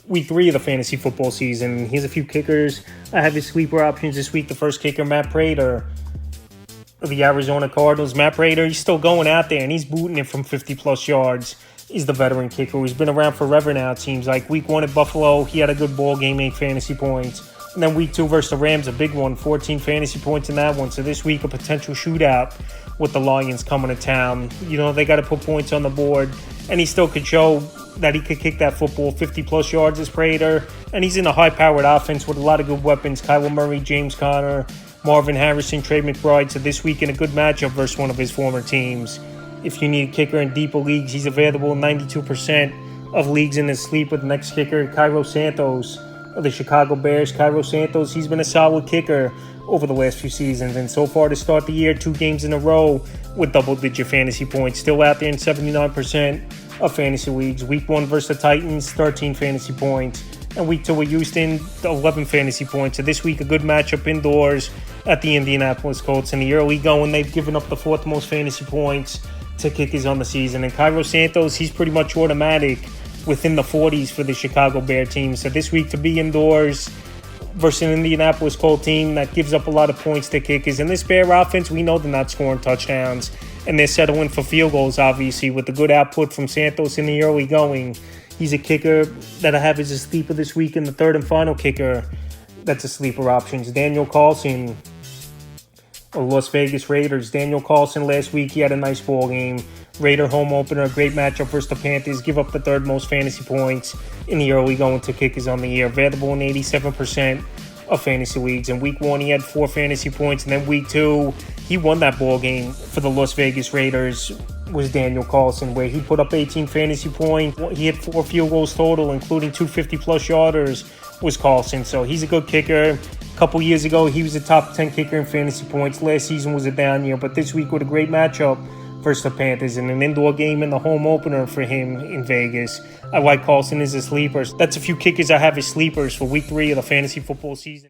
week 3 of the fantasy football season. Here's a few kickers. I have his sleeper options this week. The first kicker, Matt Prater of the Arizona Cardinals. Matt Prater, he's still going out there, and he's booting it from 50-plus yards. He's the veteran kicker who's been around forever now, it seems like. Week 1 at Buffalo, he had a good ball game, 8 fantasy points. And then week 2 versus the Rams, a big one, 14 fantasy points in that one. So this week, a potential shootout with the Lions coming to town. You know, they got to put points on the board, and he still could show that he could kick that football 50-plus yards as Prater. And he's in a high-powered offense with a lot of good weapons. Kyler Murray, James Conner, Marvin Harrison, Trey McBride. So this week in a good matchup versus one of his former teams. If you need a kicker in deeper leagues, he's available in 92% of leagues in his sleeper. The next kicker, Cairo Santos of the Chicago Bears. Cairo Santos, he's been a solid kicker over the last few seasons. And so far to start the year, 2 games in a row with double-digit fantasy points. Still out there in 79% of fantasy leagues. Week 1 versus the Titans, 13 fantasy points. And week 2 with Houston, 11 fantasy points. So this week, a good matchup indoors at the Indianapolis Colts. In the early going, they've given up the 4th most fantasy points to kickers on the season. And Cairo Santos, he's pretty much automatic within the 40s for the Chicago Bear team. So this week to be indoors versus an Indianapolis Colt team that gives up a lot of points to kickers. And this Bear offense, we know they're not scoring touchdowns, and they're settling for field goals, obviously, with the good output from Santos in the early going. He's a kicker that I have as a sleeper this week, and the third and final kicker that's a sleeper option is Daniel Carlson of Las Vegas Raiders. Daniel Carlson last week, he had a nice ball game. Raider home opener, a great matchup versus the Panthers. Give up the 3rd most fantasy points in the early going to kickers on the year. Available in 87% of fantasy leagues. In week 1, he had 4 fantasy points. And then week 2, he won that ball game for the Las Vegas Raiders, was Daniel Carlson, where he put up 18 fantasy points. He had 4 field goals total, including 2 50-plus yarders, was Carlson. So he's a good kicker. A couple years ago, he was a top 10 kicker in fantasy points. Last season was a down year, but this week with a great matchup versus the Panthers in an indoor game in the home opener for him in Vegas, I like Carlson as a sleeper. That's a few kickers I have as sleepers for week 3 of the fantasy football season.